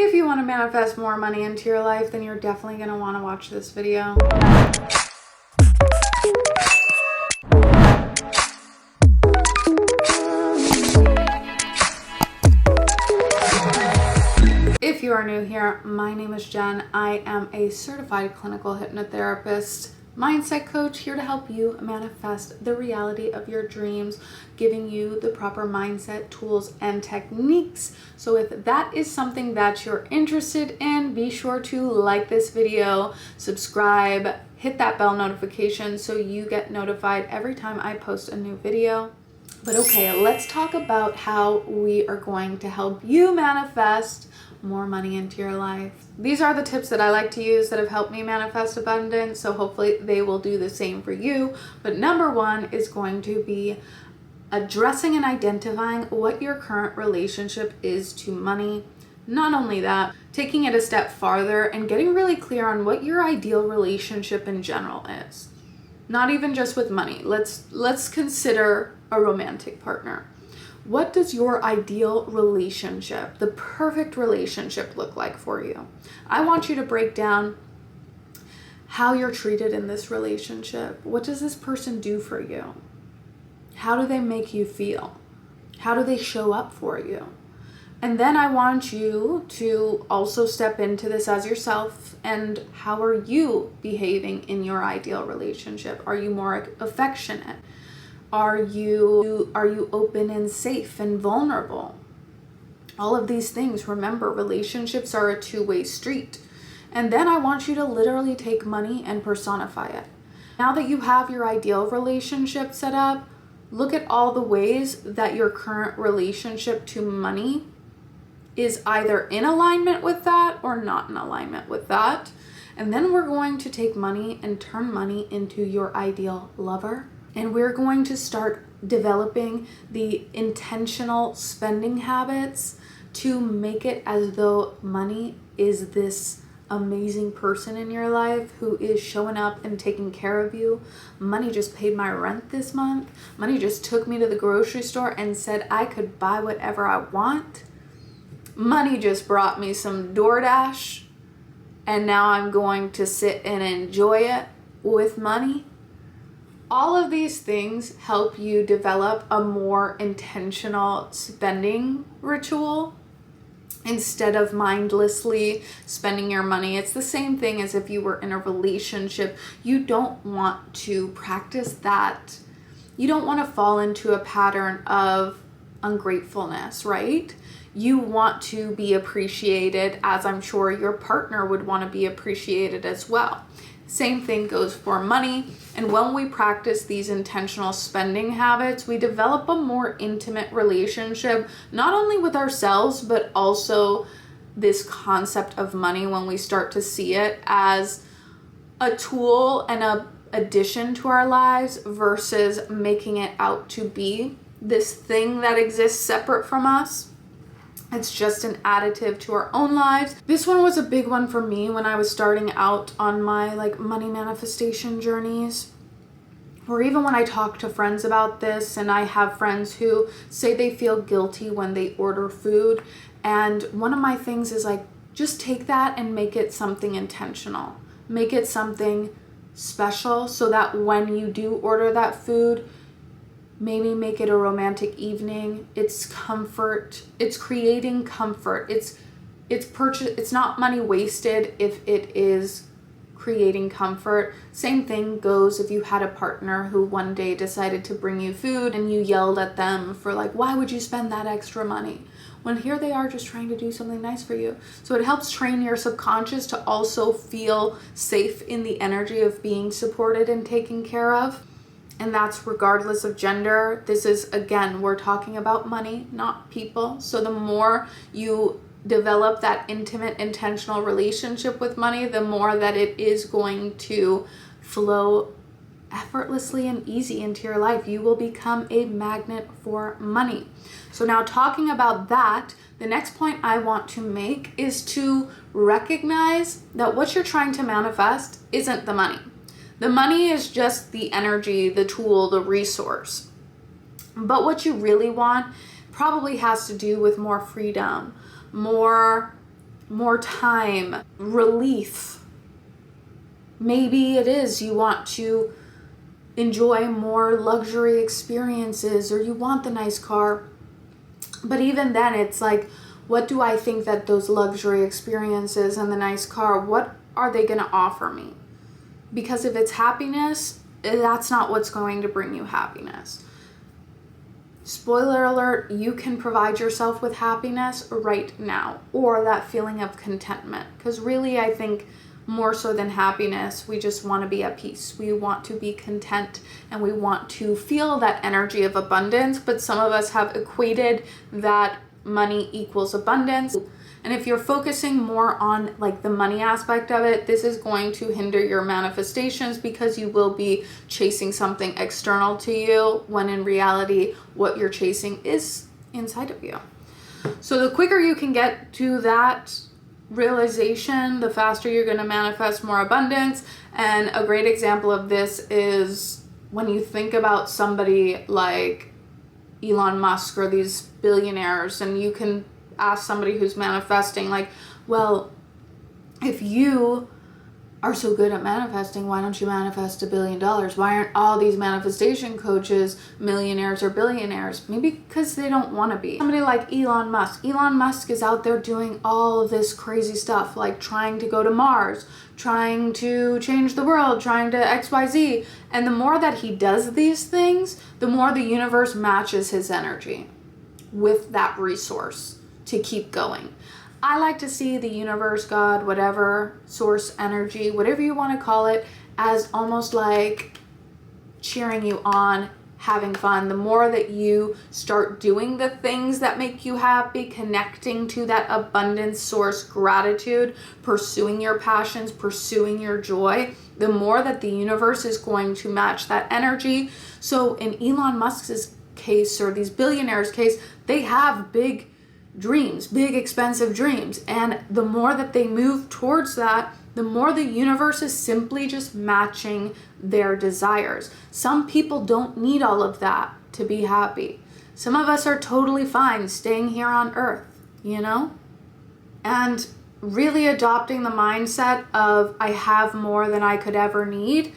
If you want to manifest more money into your life, then you're definitely going to want to watch this video. If you are new here, my name is Jen. I am a certified clinical hypnotherapist, mindset coach, here to help you manifest the reality of your dreams, giving you the proper mindset, tools, and techniques. So if that is something that you're interested in, be sure to like this video, subscribe, hit that bell notification so you get notified every time I post a new video. But okay, let's talk about how we are going to help you manifest more money into your life. These are the tips that I like to use that have helped me manifest abundance, so hopefully they will do the same for you. But number one is going to be addressing and identifying what your current relationship is to money. Not only that, taking it a step farther and getting really clear on what your ideal relationship in general is. Not even just with money. Let's consider a romantic partner. What does your ideal relationship, the perfect relationship, look like for you? I want you to break down how you're treated in this relationship. What does this person do for you? How do they make you feel? How do they show up for you? And then I want you to also step into this as yourself. And how are you behaving in your ideal relationship? Are you more affectionate? Are you open and safe and vulnerable? All of these things. Remember, relationships are a two-way street. And then I want you to literally take money and personify it. Now that you have your ideal relationship set up, look at all the ways that your current relationship to money is either in alignment with that or not in alignment with that. And then we're going to take money and turn money into your ideal lover. And we're going to start developing the intentional spending habits to make it as though money is this amazing person in your life who is showing up and taking care of you. Money just paid my rent this month. Money just took me to the grocery store and said I could buy whatever I want. Money just brought me some DoorDash, and now I'm going to sit and enjoy it with money. All of these things help you develop a more intentional spending ritual instead of mindlessly spending your money. It's the same thing as if you were in a relationship. You don't want to practice that. You don't want to fall into a pattern of ungratefulness, right? You want to be appreciated, as I'm sure your partner would want to be appreciated as well. Same thing goes for money. And when we practice these intentional spending habits, we develop a more intimate relationship, not only with ourselves, but also this concept of money when we start to see it as a tool and an addition to our lives versus making it out to be this thing that exists separate from us. It's just an additive to our own lives. This one was a big one for me when I was starting out on my money manifestation journeys. Or even when I talk to friends about this, and I have friends who say they feel guilty when they order food. And one of my things is just take that and make it something intentional. Make it something special so that when you do order that food, maybe make it a romantic evening. It's comfort. It's creating comfort. It's not money wasted if it is creating comfort. Same thing goes if you had a partner who one day decided to bring you food and you yelled at them for why would you spend that extra money? When here they are just trying to do something nice for you. So it helps train your subconscious to also feel safe in the energy of being supported and taken care of. And that's regardless of gender. This is, again, we're talking about money, not people. So the more you develop that intimate, intentional relationship with money, the more that it is going to flow effortlessly and easy into your life. You will become a magnet for money. So now talking about that, the next point I want to make is to recognize that what you're trying to manifest isn't the money. The money is just the energy, the tool, the resource. But what you really want probably has to do with more freedom, more more time, relief. Maybe it is you want to enjoy more luxury experiences, or you want the nice car. But even then, it's like, what do I think that those luxury experiences and the nice car, what are they going to offer me? Because if it's happiness, that's not what's going to bring you happiness. Spoiler alert, you can provide yourself with happiness right now, or that feeling of contentment. Because really, I think more so than happiness, we just want to be at peace. We want to be content, and we want to feel that energy of abundance. But some of us have equated that money equals abundance. And if you're focusing more on like the money aspect of it, this is going to hinder your manifestations, because you will be chasing something external to you, when in reality, what you're chasing is inside of you. So the quicker you can get to that realization, the faster you're going to manifest more abundance. And a great example of this is when you think about somebody like Elon Musk or these billionaires, and you can ask somebody who's manifesting, like, well, if you are so good at manifesting, why don't you manifest $1 billion? Why aren't all these manifestation coaches millionaires or billionaires? Maybe because they don't want to be. Somebody like Elon Musk. Elon Musk is out there doing all of this crazy stuff, like trying to go to Mars, trying to change the world, trying to XYZ. And the more that he does these things, the more the universe matches his energy with that resource to keep going. I like to see the universe, God, whatever, source, energy, whatever you want to call it, as almost like cheering you on, having fun. The more that you start doing the things that make you happy, connecting to that abundance source, gratitude, pursuing your passions, pursuing your joy, the more that the universe is going to match that energy. So in Elon Musk's case, or these billionaires' case, they have big dreams, big expensive dreams. And the more that they move towards that, the more the universe is simply just matching their desires. Some people don't need all of that to be happy. Some of us are totally fine staying here on earth, you know? And really adopting the mindset of, I have more than I could ever need.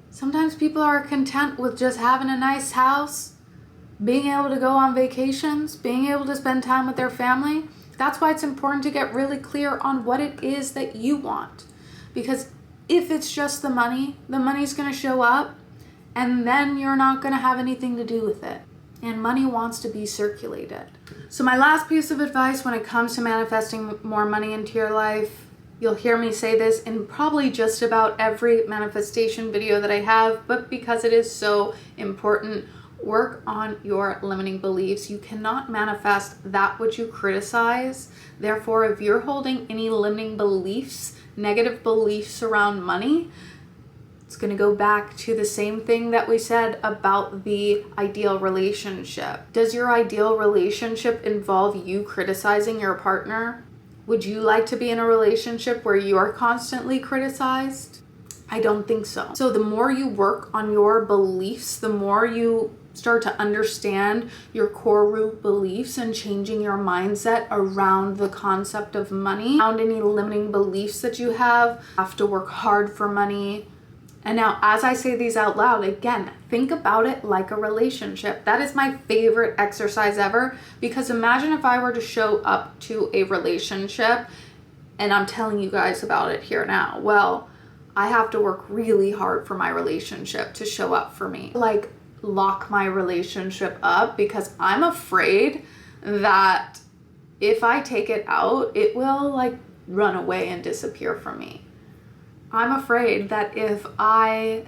Sometimes people are content with just having a nice house, being able to go on vacations, being able to spend time with their family. That's why it's important to get really clear on what it is that you want. Because if it's just the money's going to show up, and then you're not going to have anything to do with it. And money wants to be circulated. So my last piece of advice when it comes to manifesting more money into your life, you'll hear me say this in probably just about every manifestation video that I have, but because it is so important, work on your limiting beliefs. You cannot manifest that which you criticize. Therefore, if you're holding any limiting beliefs, negative beliefs around money, it's going to go back to the same thing that we said about the ideal relationship. Does your ideal relationship involve you criticizing your partner? Would you like to be in a relationship where you're constantly criticized? I don't think so. So the more you work on your beliefs, the more you start to understand your core root beliefs and changing your mindset around the concept of money, around any limiting beliefs that you have to work hard for money. And now, as I say these out loud, again, think about it like a relationship. That is my favorite exercise ever, because imagine if I were to show up to a relationship and I'm telling you guys about it here now. Well, I have to work really hard for my relationship to show up for me. Like, lock my relationship up, because I'm afraid that if I take it out, it will like run away and disappear from me. I'm afraid that if I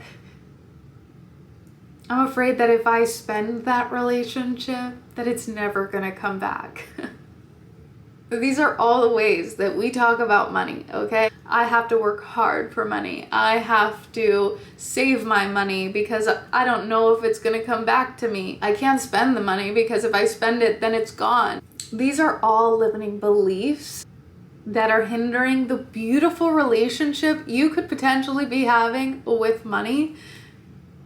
spend that relationship, that it's never gonna come back. These are all the ways that we talk about money, okay? I have to work hard for money. I have to save my money because I don't know if it's gonna come back to me. I can't spend the money because if I spend it, then it's gone. These are all limiting beliefs that are hindering the beautiful relationship you could potentially be having with money,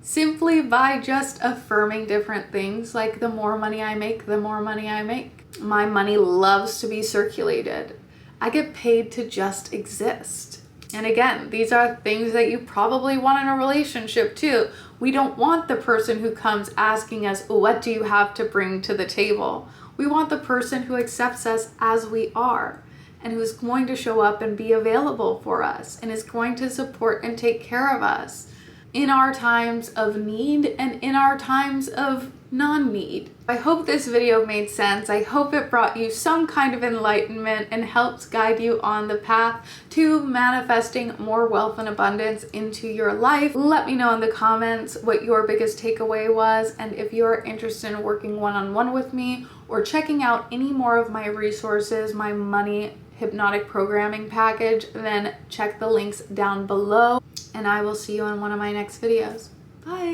simply by just affirming different things like, the more money I make, the more money I make. My money loves to be circulated. I get paid to just exist. And again, these are things that you probably want in a relationship too. We don't want the person who comes asking us, what do you have to bring to the table? We want the person who accepts us as we are and who's going to show up and be available for us and is going to support and take care of us in our times of need and in our times of non-need. I hope this video made sense. I hope it brought you some kind of enlightenment and helps guide you on the path to manifesting more wealth and abundance into your life. Let me know in the comments what your biggest takeaway was, and if you're interested in working one-on-one with me or checking out any more of my resources, my money hypnotic programming package, then check the links down below, and I will see you in one of my next videos. Bye.